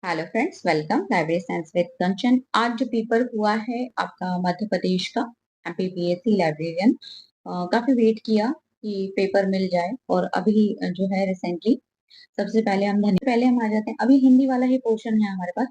Hello friends, welcome library science with Kanchan. आज जो paper हुआ है आपका मध्य प्रदेश का एमपीपीएससी लाइब्रेरियन, काफी वेट किया कि पेपर मिल जाए और अभी जो है रिसेंटली सबसे पहले हम आ जाते हैं। अभी हिंदी वाला ही पोर्शन है हमारे पास,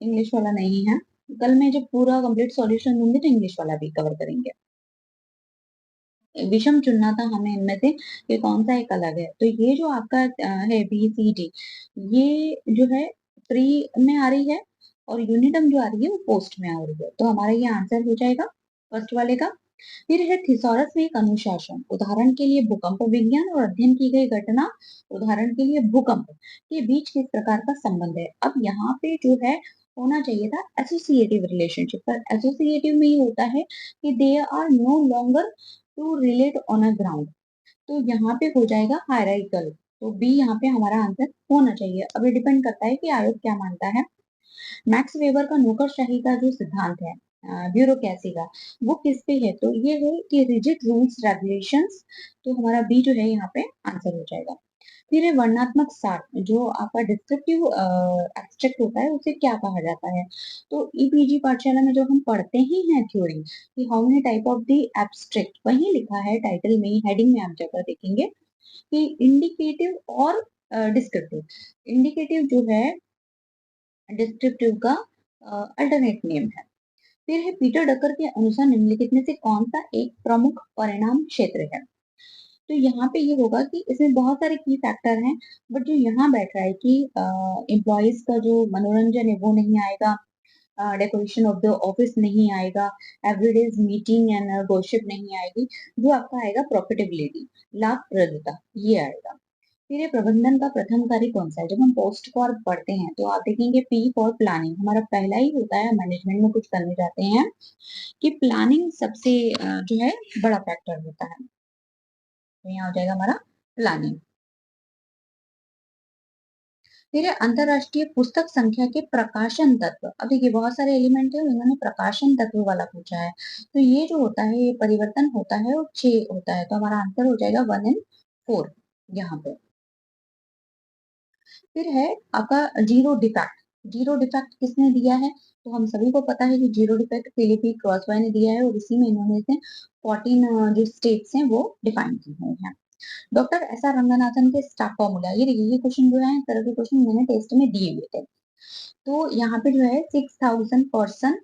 इंग्लिश वाला नहीं है। कल मैं जब पूरा कंप्लीट सॉल्यूशन दूंगी तो इंग्लिश वाला भी कवर करेंगे। विषम चुनना था हमें इनमें से कि कौन सा एक अलग है। तो ये जो आपका है BCD, ये जो है प्री में आ रही है और यूनिटम जो आ रही है वो पोस्ट में आ रही है। तो हमारा ये आंसर हो जाएगा फर्स्ट वाले का। फिर है थिसॉरस में एक अनुशासन, उदाहरण के लिए भूकंप विज्ञान और अध्ययन की गई घटना, उदाहरण के लिए भूकंप के बीच किस प्रकार का संबंध है। अब यहाँ पे जो है होना चाहिए था एसोसिएटिव रिलेशनशिप, पर एसोसिएटिव में ये होता है कि they are no longer to relate on a ground. तो यहाँ पे हो जाएगा हायरार्किकल। तो बी यहाँ पे हमारा आंसर होना चाहिए। अब ये डिपेंड करता है कि आयोग क्या मानता है। मैक्स वेबर का नौकरशाही का जो सिद्धांत है, ब्यूरोक्रेसी का, वो किस पे है? तो ये है कि रिजिड रूल्स रेगुलेशंस। तो हमारा बी जो है यहाँ पे आंसर हो जाएगा। फिर है वर्णनात्मक सार, जो आपका डिस्क्रिप्टिव एब्स्ट्रैक्ट होता है उसे क्या कहा जाता है? तो ईपीजी पाठशाला में जो हम पढ़ते ही हैं थ्योरी कि how many type of the abstract, वही लिखा है टाइटल में ही, हेडिंग में आप जाकर देखेंगे कि इंडिकेटिव और डिस्क्रिप्टिव। इंडिकेटिव जो है डिस्क्रिप्टिव का अल्टरनेट नेम है। फिर है पीटर डकर के अनुसार निम्नलिखित में से कौन सा एक प्रमुख परिणाम क्षेत्र है? तो यहाँ पे ये होगा कि इसमें बहुत सारे की फैक्टर हैं, बट जो यहाँ बैठ रहा है कि एम्प्लॉयज का जो मनोरंजन है वो नहीं आएगा, डेकोरेशन ऑफ द ऑफिस नहीं आएगा, एवरीडेज मीटिंग एंड गॉसिप नहीं आएगी। जो आपका आएगा प्रॉफिटेबिलिटी, लाभप्रदता, ये आएगा। फिर ये प्रबंधन का प्रथम कार्य कौन सा है? जब हम पोस्ट फॉर पढ़ते हैं तो आप देखेंगे पी फॉर प्लानिंग हमारा पहला ही होता है। मैनेजमेंट में कुछ करने जाते हैं कि प्लानिंग सबसे जो है बड़ा फैक्टर होता है। तो यहाँ हो जाएगा हमारा प्लानिंग। फिर है अंतरराष्ट्रीय पुस्तक संख्या के प्रकाशन तत्व। अब देखिए बहुत सारे एलिमेंट है, इन्होंने प्रकाशन तत्व वाला पूछा है। तो ये जो होता है ये परिवर्तन होता है और 6 होता है। तो हमारा आंसर हो जाएगा 1 एंड 4 यहाँ पे। फिर है आपका जीरो डिफेक्ट। जीरो डिफेक्ट किसने दिया है? तो हम सभी को पता है कि जीरो डिफेक्ट फिलिपी क्रॉसबाय ने दिया है और इसी में इन्होंने से 14 जो स्टेट्स हैं वो डिफाइन की हुई हैं। डॉक्टर एस आर रंगनाथन के स्टाफ फॉर्मूला, ये देखिए ये क्वेश्चन जो है इस तरह के क्वेश्चन मैंने टेस्ट में दिए हुए थे। तो यहाँ पे जो है 6000 पर्सन,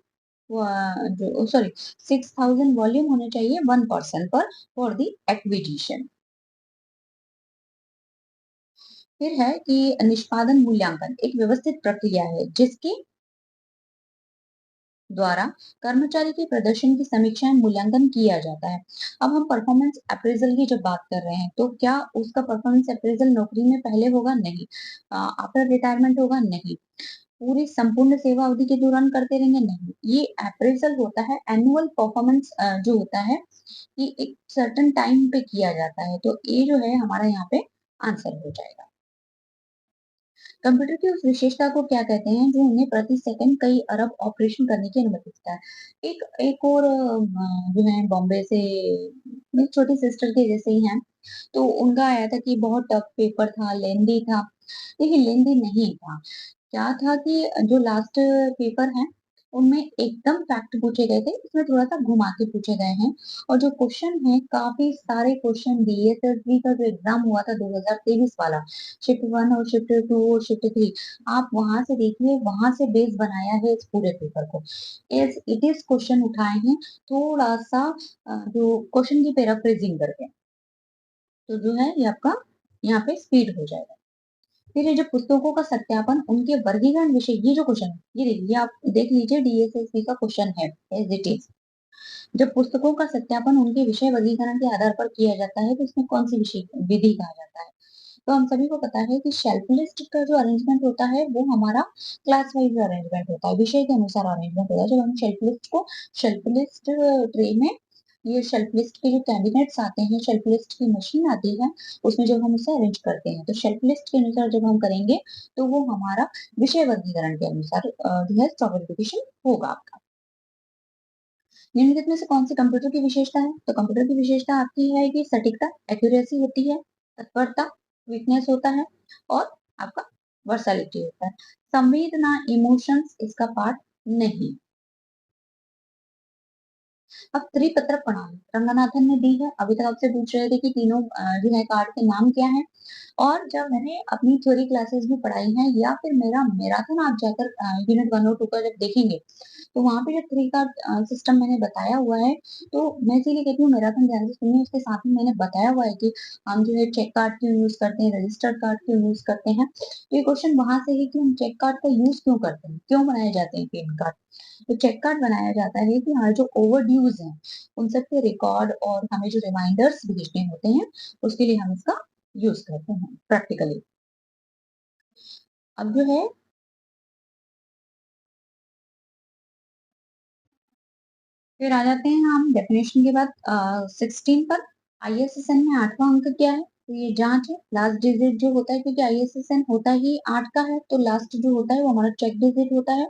जो सॉरी 6000 वॉल्यूम होने चाहिए 1 पर्सन पर फॉर द एक्विजिशन। फिर है कि निष्पादन मूल्यांकन एक व्यवस्थित प्रक्रिया है जिसके द्वारा कर्मचारी के प्रदर्शन की समीक्षा एवं मूल्यांकन किया जाता है। अब हम परफॉर्मेंस अप्रेजल की जब बात कर रहे हैं तो क्या उसका परफॉर्मेंस अप्रेजल नौकरी में पहले होगा? नहीं। आफ्टर रिटायरमेंट होगा? नहीं। पूरी संपूर्ण सेवा अवधि के दौरान करते रहेंगे? नहीं। ये अप्रेजल होता है एनुअल परफॉर्मेंस जो होता है कि एक सर्टेन टाइम पे किया जाता है। तो ये जो है हमारा यहाँ पे आंसर हो जाएगा। कंप्यूटर की उस विशेषता को क्या कहते हैं जो उन्हें प्रति सेकंड कई अरब ऑपरेशन करने की अनुमति देता है? एक एक और जो है बॉम्बे से, मेरी छोटी सिस्टर के जैसे ही हैं, तो उनका आया था कि बहुत टफ पेपर था, लेंदी था। देखिए लेंदी नहीं था, क्या था कि जो लास्ट पेपर है उनमें एकदम फैक्ट पूछे गए थे, इसमें थोड़ा सा घुमा के पूछे गए हैं। और जो क्वेश्चन है काफी सारे क्वेश्चन DSSB का जो एग्जाम हुआ था 2023 वाला, शिफ्ट 1 और शिफ्ट 2 और शिफ्ट 3, आप वहां से देखिए, वहां से बेस बनाया है इस पूरे पेपर को। एज इट इज क्वेश्चन उठाए हैं, थोड़ा सा जो क्वेश्चन की पैराफ्रेजिंग करके। तो जो है ये आपका यहाँ पे स्पीड हो जाएगा। फिर ये जो पुस्तकों का सत्यापन उनके वर्गीकरण विषय, ये जो क्वेश्चन है ये देखिए, आप देख लीजिए DSSB का क्वेश्चन है एज इट इज। जब पुस्तकों का सत्यापन उनके विषय वर्गीकरण के आधार पर किया जाता है तो इसमें कौन सी विषय विधि कहा जाता है? तो हम सभी को पता है कि शेल्फ लिस्ट का जो अरेंजमेंट होता है वो हमारा क्लास वाइज अरेंजमेंट होता है, विषय के अनुसार अरेंजमेंट होता है। जब हम शेल्फ लिस्ट ट्रे में, ये शेल्फ लिस्ट के जो कैंडिडेट्स आते हैं, शेल्फ लिस्ट की मशीन आती है, उसमें जब हम उसे अरेंज करते हैं तो शेल्फ लिस्ट के अनुसार जब हम करेंगे तो वो हमारा विषय वर्गीकरण के अनुसार जो है स्टॉकिफिकेशन होगा आपका। निम्नलिखित में से कौन सी कंप्यूटर की विशेषता है? तो कंप्यूटर की विशेषता आपकी है कि सटीकता, एक्यूरेसी होती है, तत्परता, वीकनेस होता है और आपका वर्सैलिटी होता है। संवेदना, इमोशंस इसका पार्ट नहीं। अब त्रिपत्र प्रणाली रंगनाथन ने दी है। अभी तक आपसे पूछ रहे थे कि तीनों जो है कार्ड के नाम क्या हैं। और जब मैंने अपनी थ्योरी क्लासेस भी पढ़ाई हैं या फिर मेरा मैराथन आप जाकर यूनिट 1 और 2 का जब देखेंगे, तो वहाँ पे जो थ्री कार्ड सिस्टम मैंने बताया हुआ है, तो मैं इसीलिए कहती हूँ मैराथन ध्यान से सुनिए, उसके साथ में मैंने बताया हुआ है कि हम जो है चेक कार्ड क्यों यूज करते हैं, रजिस्टर्ड कार्ड क्यों यूज करते हैं। तो ये क्वेश्चन वहां से है कि हम चेक कार्ड का यूज क्यों करते हैं, क्यों बनाए जाते हैं पेन कार्ड। तो चेक कार्ड बनाया जाता है कि हमारे जो ओवर ड्यूज हैं उन सब के रिकॉर्ड और हमें जो रिमाइंडर्स भेजने होते हैं उसके लिए हम इसका यूज करते हैं प्रैक्टिकली। अब जो है फिर आ जाते हैं हम डेफिनेशन के बाद 16 पर। आईएसएसएन में 8वां अंक क्या है, तो ये जांच है। लास्ट डिजिट जो होता है, क्योंकि आईएसएसएन होता ही 8 का है, तो लास्ट जो होता है वो हमारा चेक डिजिट होता है।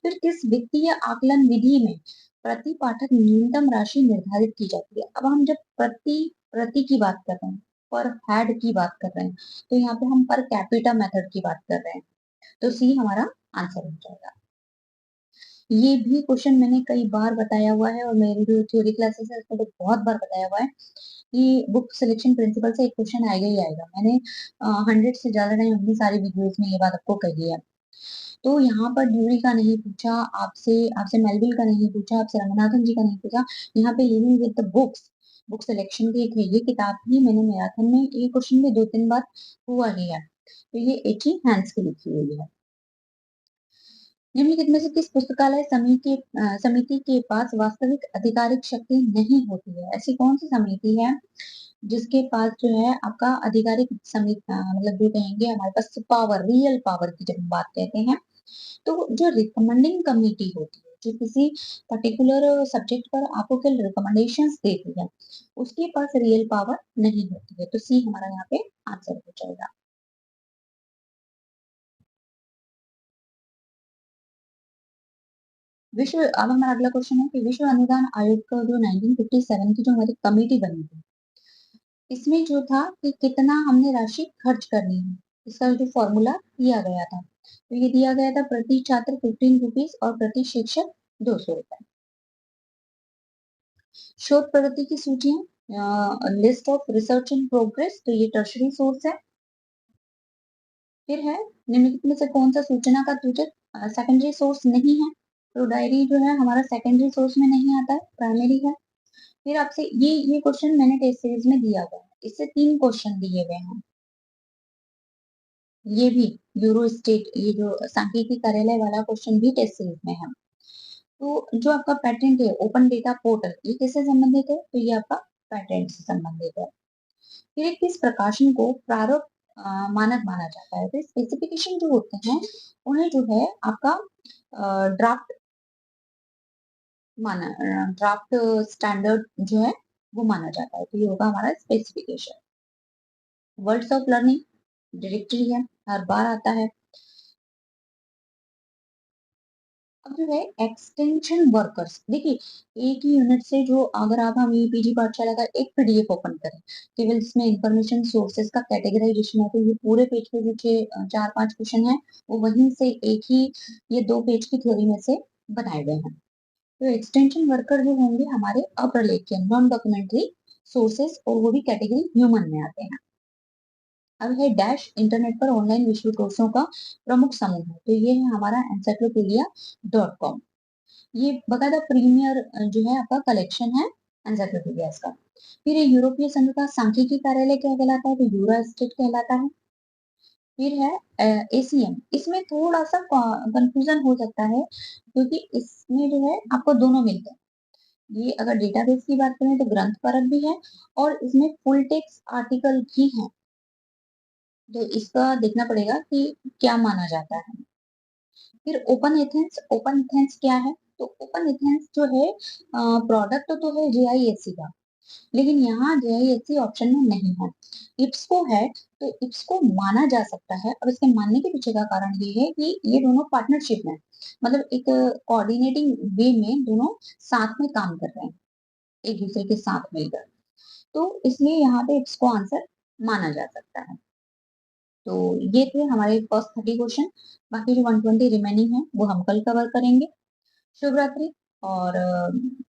फिर किस वित्तीय आकलन विधि में प्रति पाठक न्यूनतम राशि निर्धारित की जाती है। अब हम जब प्रति प्रति की बात कर रहे हैं, पर हेड की बात कर रहे हैं, तो यहाँ पे हम पर कैपिटा मेथड की बात कर रहे हैं, तो सी हमारा आंसर हो जाएगा। ये भी क्वेश्चन मैंने कई बार बताया हुआ है और मेरी जो थ्योरी क्लासेस है उसमें तो बहुत बार बताया हुआ है कि बुक सिलेक्शन प्रिंसिपल से एक क्वेश्चन आएगा ही आएगा। मैंने 100 से ज्यादा टाइम अपनी सारी वीडियोस में ये बात आपको कही है। तो यहाँ पर ड्यूरी का नहीं पूछा आपसे, आपसे मेलविल का नहीं पूछा, आपसे रंगनाथन जी का नहीं पूछा। यहाँ पे living with the books, book selection की एक है ये किताब भी मैंने मैराथन में ये क्वेश्चन भी 2-3 बार हुआ ही है। तो ये एची हैंड्स की लिखी हुई है। निम्नलिखित में से किस पुस्तकालय समिति के पास वास्तविक आधिकारिक शक्ति नहीं होती है। ऐसी कौन सी समिति है जिसके पास जो है आपका आधिकारिक समिति मतलब जो कहेंगे हमारे पास पावर, रियल पावर की जब हम बात कहते हैं, तो जो रिकमेंडिंग कमेटी होती है जो किसी पर्टिकुलर सब्जेक्ट पर आपको केवल रिकमेंडेशंस देती है, उसके पास रियल पावर नहीं होती है। तो सी हमारा यहाँ पे आंसर हो जाएगा। विश्व अब हमारा अगला क्वेश्चन है कि विश्व अनुदान आयोग का जो 1957 की जो हमारी कमेटी बनी थी, इसमें जो था कि कितना हमने राशि खर्च करनी है, इसका जो फॉर्मूला दिया गया था, तो ये दिया गया था प्रति छात्र 15 रुपीज और प्रति शिक्षक 200 रुपए। शोध प्रगति की सूचियां, list of research in progress, तो ये टर्शरी सोर्स है। फिर है निम्नलिखित में से कौन सा सूचना का सूचक सेकेंडरी सोर्स नहीं है, तो डायरी जो है हमारा सेकेंडरी सोर्स में नहीं आता है, प्राइमरी है। फिर आपसे ये क्वेश्चन मैंने टेस्ट सीरीज में दिया हुआ है, इससे 3 क्वेश्चन दिए गए हैं। ये भी यूरो स्टेट, ये जो सांख्यिकी कार्यालय वाला क्वेश्चन भी टेस्ट सीरीज में है। तो जो आपका पेटेंट है ओपन डेटा पोर्टल, ये किससे संबंधित है, तो ये आपका पेटेंट से संबंधित है। फिर किस प्रकाशन को प्रारूप मानक माना जाता है, तो स्पेसिफिकेशन जो होते हैं उन्हें जो है आपका ड्राफ्ट माना, ड्राफ्ट स्टैंडर्ड जो है वो माना जाता है, तो ये होगा हमारा specification. Words of learning directory है, हर बार आता है। अब जो है एक्सटेंशन वर्कर्स, देखिए एक ही यूनिट से जो अगर आप हम पीजी पाठशाला का एक पीडीएफ ओपन करें, केवल इसमें इंफॉर्मेशन सोर्सेज का कैटेगराइजेशन है, तो ये पूरे पेज पे जो 4-5 क्वेश्चन है वो वहीं से एक ही ये 2 पेज की थ्योरी में से बनाए गए हैं। तो एक्सटेंशन वर्कर जो होंगे हमारे अप्रलेखीय नॉन डॉक्यूमेंट्री सोर्सेस और वो भी कैटेगरी ह्यूमन में आते हैं। अब है डैश इंटरनेट पर ऑनलाइन विश्व कोर्सों का प्रमुख समूह है, तो ये है हमारा encyclopedia.com। ये बकायदा प्रीमियर जो है आपका कलेक्शन है एनसाइक्लोपीडियाज का। फिर ये यूरोपीय संघ का सांख्यिकी कार्यालय क्या कहलाता है, तो यूरो स्टेट कहलाता है। फिर है एसीएम, इसमें थोड़ा सा कंफ्यूजन हो सकता है क्योंकि इसमें जो है आपको दोनों मिलते हैं। ये अगर डेटाबेस की बात करें तो ग्रंथ परत भी है और इसमें फुल टेक्स्ट आर्टिकल भी है, तो इसका देखना पड़ेगा कि क्या माना जाता है। फिर ओपन एथेंस क्या है, तो ओपन एथेंस जो है प्रोडक्ट तो है जेआईएससी का, लेकिन यहाँ जेआईएससी ऑप्शन में नहीं है, इप्सको है। तो इप्सको माना जा सकता है। अब इसके मानने के पीछे का कारण ये है कि ये दोनों पार्टनरशिप में, मतलब एक कोऑर्डिनेटिंग वे में दोनों साथ में काम कर रहे हैं एक दूसरे के साथ मिलकर, तो इसलिए यहाँ पे इप्सको आंसर माना जा सकता है। तो ये थे हमारे फर्स्ट 30 क्वेश्चन। बाकी जो 120 रिमेनिंग है वो हम कल कवर करेंगे। शुभ रात्रि और